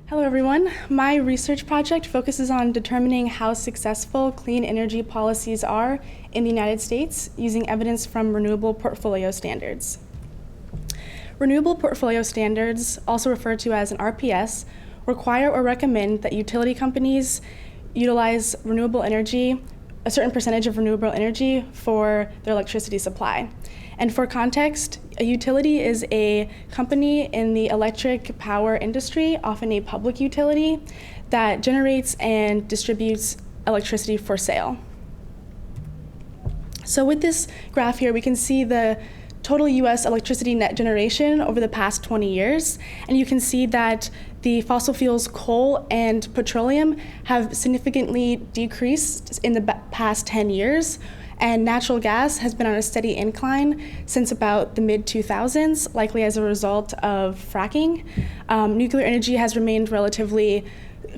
Hello everyone. My research project focuses on determining how successful clean energy policies are in the United States using evidence from renewable portfolio standards. Renewable portfolio standards, also referred to as an RPS, require or recommend that utility companies utilize renewable energy, a certain percentage of renewable energy for their electricity supply. And for context, a utility is a company in the electric power industry, often a public utility, that generates and distributes electricity for sale. So with this graph here, we can see the total US electricity net generation over the past 20 years. And you can see that the fossil fuels, coal and petroleum, have significantly decreased in the past 10 years. And natural gas has been on a steady incline since about the mid-2000s, likely as a result of fracking. Nuclear energy has remained relatively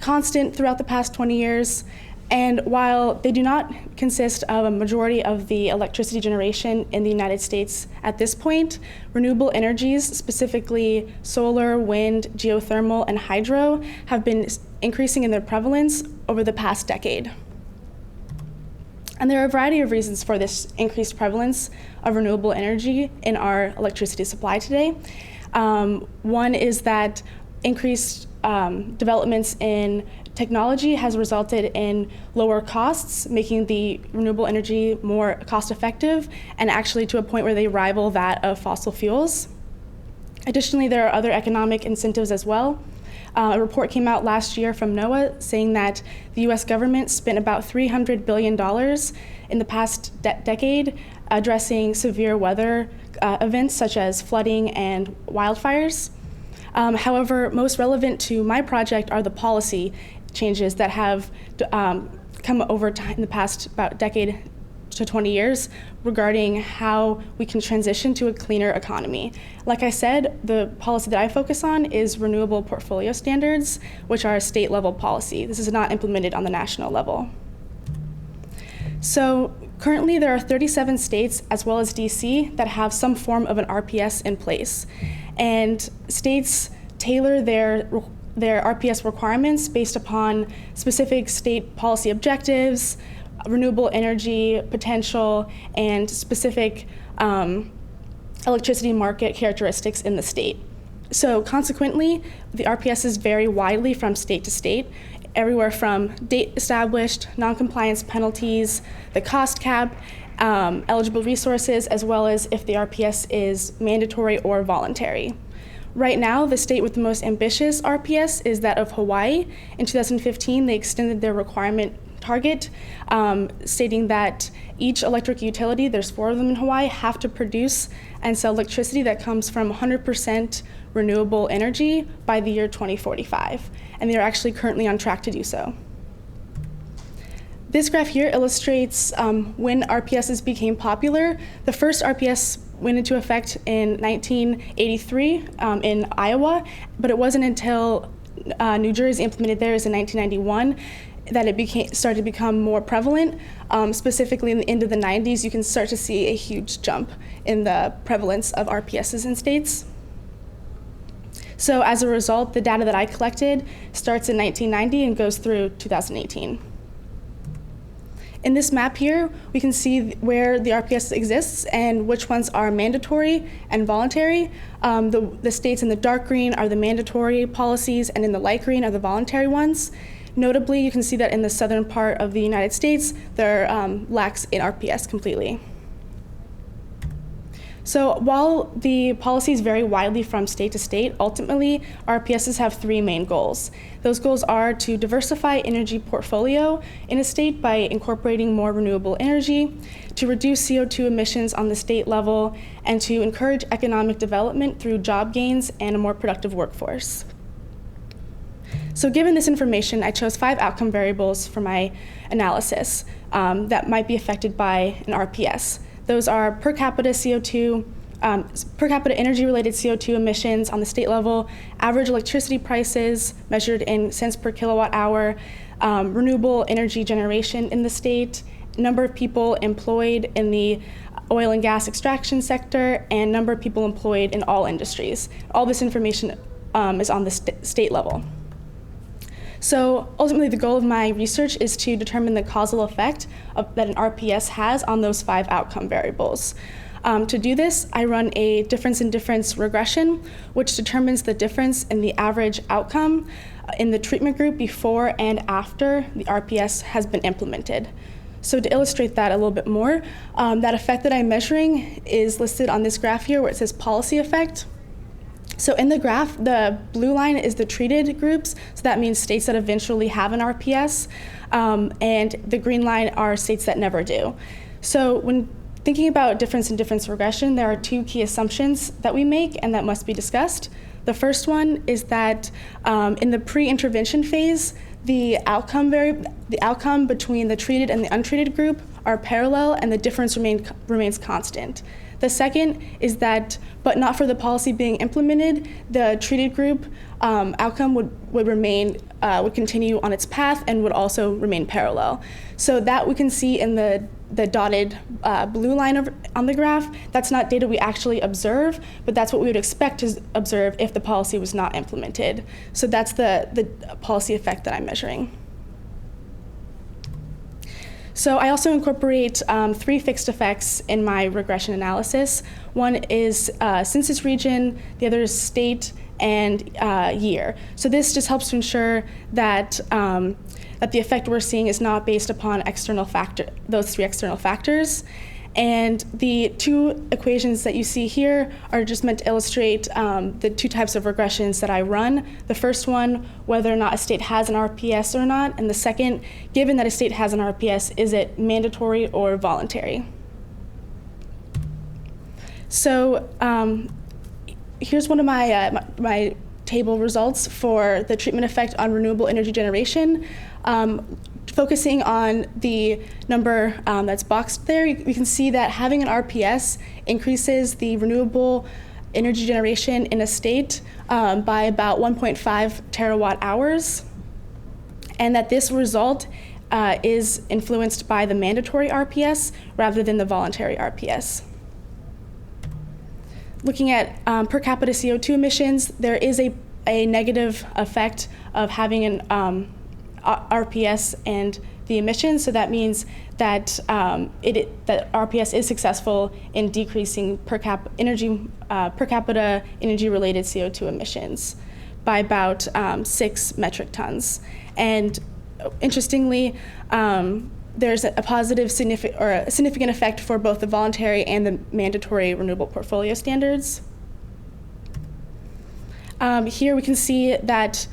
constant throughout the past 20 years. And while they do not consist of a majority of the electricity generation in the United States at this point, renewable energies, specifically solar, wind, geothermal, and hydro, have been increasing in their prevalence over the past decade. And there are a variety of reasons for this increased prevalence of renewable energy in our electricity supply today. One is that increased developments in technology has resulted in lower costs, making the renewable energy more cost-effective and actually to a point where they rival that of fossil fuels. Additionally, there are other economic incentives as well. A report came out last year from NOAA saying that the US government spent about $300 billion in the past decade addressing severe weather events such as flooding and wildfires. However, most relevant to my project are the policy changes that have come over time in the past about decade to 20 years regarding how we can transition to a cleaner economy. Like I said, the policy that I focus on is renewable portfolio standards, which are a state-level policy. This is not implemented on the national level. So currently there are 37 states as well as DC that have some form of an RPS in place. And states tailor their RPS requirements based upon specific state policy objectives, renewable energy potential, and specific electricity market characteristics in the state. So consequently, the RPSs vary widely from state to state, everywhere from date established, non-compliance penalties, the cost cap, eligible resources, as well as if the RPS is mandatory or voluntary. Right now, the state with the most ambitious RPS is that of Hawaii. In 2015, they extended their requirement target, stating that each electric utility, there's 4 of them in Hawaii, have to produce and sell electricity that comes from 100% renewable energy by the year 2045. And they're actually currently on track to do so. This graph here illustrates when RPSs became popular. The first RPS went into effect in 1983 in Iowa, but it wasn't until New Jersey implemented theirs in 1991 that it started to become more prevalent. Specifically in the end of the 90s, you can start to see a huge jump in the prevalence of RPSs in states. So as a result, the data that I collected starts in 1990 and goes through 2018. In this map here, we can see where the RPS exists and which ones are mandatory and voluntary. The states in the dark green are the mandatory policies, and in the light green are the voluntary ones. Notably, you can see that in the southern part of the United States, there lacks in RPS completely. So while the policies vary widely from state to state, ultimately, RPSs have 3 main goals. Those goals are to diversify energy portfolio in a state by incorporating more renewable energy, to reduce CO2 emissions on the state level, and to encourage economic development through job gains and a more productive workforce. So given this information, I chose 5 outcome variables for my analysis that might be affected by an RPS. Those are per capita energy-related CO2 emissions on the state level, average electricity prices measured in cents per kilowatt hour, renewable energy generation in the state, number of people employed in the oil and gas extraction sector, and number of people employed in all industries. All this information is on the state level. So ultimately, the goal of my research is to determine the causal effect that an RPS has on those 5 outcome variables. To do this, I run a difference in difference regression, which determines the difference in the average outcome in the treatment group before and after the RPS has been implemented. So to illustrate that a little bit more, that effect that I'm measuring is listed on this graph here where it says policy effect. So in the graph, the blue line is the treated groups, so that means states that eventually have an RPS, and the green line are states that never do. So when thinking about difference in difference regression, there are 2 key assumptions that we make and that must be discussed. The first one is that in the pre-intervention phase, the outcome between the treated and the untreated group are parallel and the difference remains constant. The second is that, but not for the policy being implemented, the treated group outcome would continue on its path and would also remain parallel. So that we can see in the dotted blue line on the graph. That's not data we actually observe, but that's what we would expect to observe if the policy was not implemented. So that's the policy effect that I'm measuring. So I also incorporate 3 fixed effects in my regression analysis. One is census region, the other is state, and year. So this just helps to ensure that that the effect we're seeing is not based upon those 3 external factors. And the 2 equations that you see here are just meant to illustrate the 2 types of regressions that I run. The first one, whether or not a state has an RPS or not, and the second, given that a state has an RPS, is it mandatory or voluntary? So here's one of my table results for the treatment effect on renewable energy generation. Focusing on the number that's boxed there, we can see that having an RPS increases the renewable energy generation in a state by about 1.5 terawatt hours, and that this result is influenced by the mandatory RPS rather than the voluntary RPS. Looking at per capita CO2 emissions, there is a negative effect of having an RPS and the emissions, so that means that that RPS is successful in decreasing per capita energy-related CO2 emissions by about 6 metric tons. And interestingly, there's a significant effect for both the voluntary and the mandatory renewable portfolio standards. Here we can see that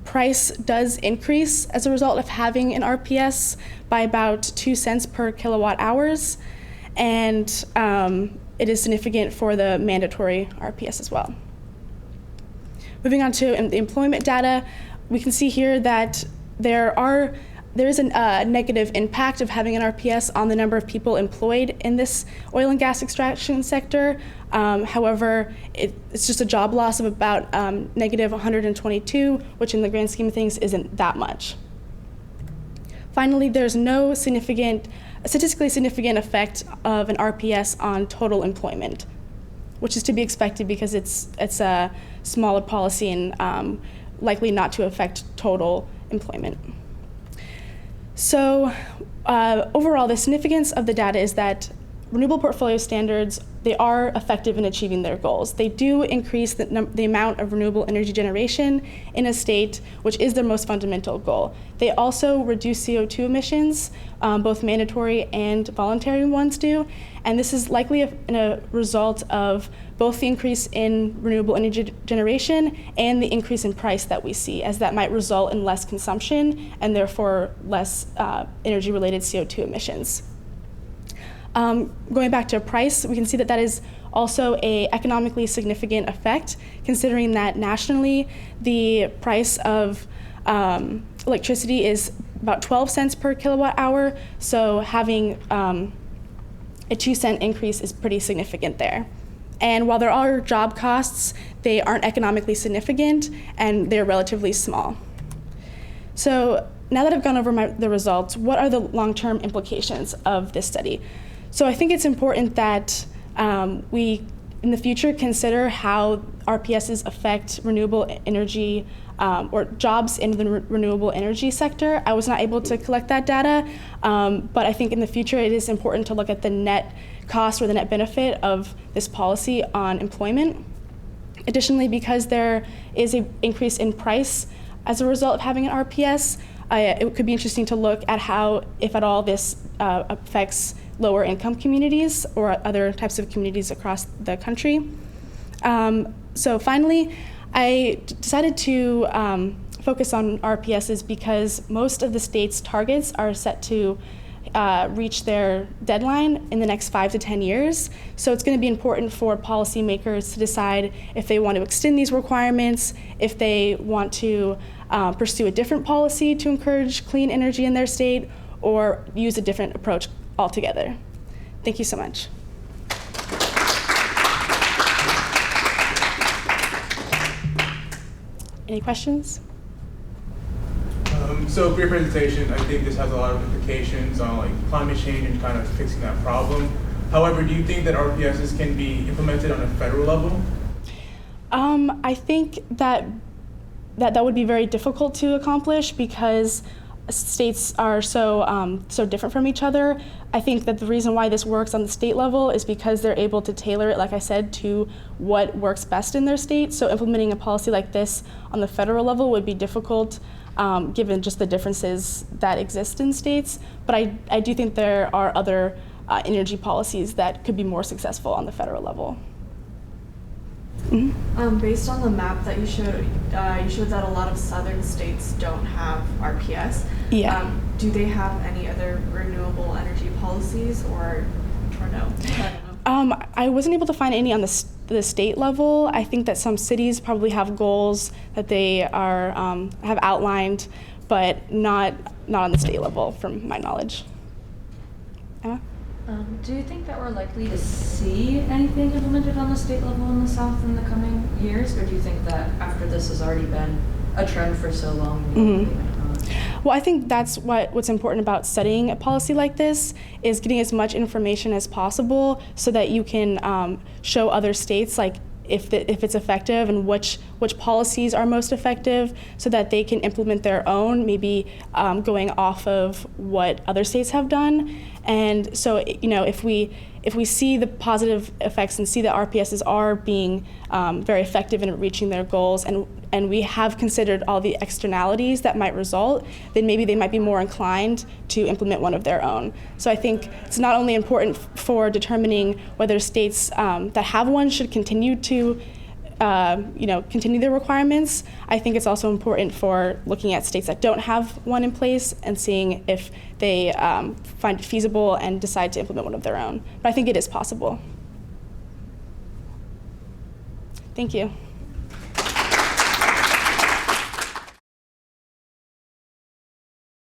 price does increase as a result of having an RPS by about 2 cents per kilowatt hours, and it is significant for the mandatory RPS as well. Moving on to the employment data, we can see here that there is a negative impact of having an RPS on the number of people employed in this oil and gas extraction sector. However, it's just a job loss of about negative 122, which in the grand scheme of things isn't that much. Finally, there's no statistically significant effect of an RPS on total employment, which is to be expected because it's a smaller policy and likely not to affect total employment. So overall, the significance of the data is that renewable portfolio standards, they are effective in achieving their goals. They do increase the amount of renewable energy generation in a state, which is their most fundamental goal. They also reduce CO2 emissions, both mandatory and voluntary ones do, and this is likely a result of both the increase in renewable energy generation and the increase in price that we see, as that might result in less consumption and therefore less energy-related CO2 emissions. Going back to price, we can see that is also an economically significant effect, considering that nationally the price of electricity is about 12 cents per kilowatt hour, so having a 2 cent increase is pretty significant there. And while there are job costs, they aren't economically significant and they're relatively small. So now that I've gone over the results, what are the long-term implications of this study? So I think it's important that we in the future consider how RPSs affect renewable energy or jobs in the renewable energy sector. I was not able to collect that data, but I think in the future it is important to look at the net cost or the net benefit of this policy on employment. Additionally, because there is an increase in price as a result of having an RPS, it could be interesting to look at how, if at all, this affects lower income communities or other types of communities across the country. So finally, I decided to focus on RPSs because most of the state's targets are set to reach their deadline in the next 5 to 10 years. So it's going to be important for policymakers to decide if they want to extend these requirements, if they want to pursue a different policy to encourage clean energy in their state, or use a different approach altogether. Thank you so much. Any questions? So for your presentation, I think this has a lot of implications on like climate change and kind of fixing that problem. However, do you think that RPSs can be implemented on a federal level? I think that would be very difficult to accomplish because states are so different from each other. I think that the reason why this works on the state level is because they're able to tailor it, like I said, to what works best in their state. So implementing a policy like this on the federal level would be difficult, given just the differences that exist in states. But I do think there are other energy policies that could be more successful on the federal level. Mm-hmm. Based on the map that you showed that a lot of southern states don't have RPS. Yeah. Do they have any other renewable energy policies or no? I don't know. I wasn't able to find any on the state level. I think that some cities probably have goals that they are have outlined, but not on the state level, from my knowledge. Emma? Do you think that we're likely to see anything implemented on the state level in the South in the coming years, or do you think that after this has already been a trend for so long, we might not? Well, I think that's what's important about studying a policy like this is getting as much information as possible so that you can show other states like if it's effective and which policies are most effective so that they can implement their own, maybe going off of what other states have done. And so, if we see the positive effects and see that RPSs are being very effective in reaching their goals, and we have considered all the externalities that might result, then maybe they might be more inclined to implement one of their own. So I think it's not only important for determining whether states that have one should continue to continue their requirements. I think it's also important for looking at states that don't have one in place and seeing if they find it feasible and decide to implement one of their own. But I think it is possible. Thank you.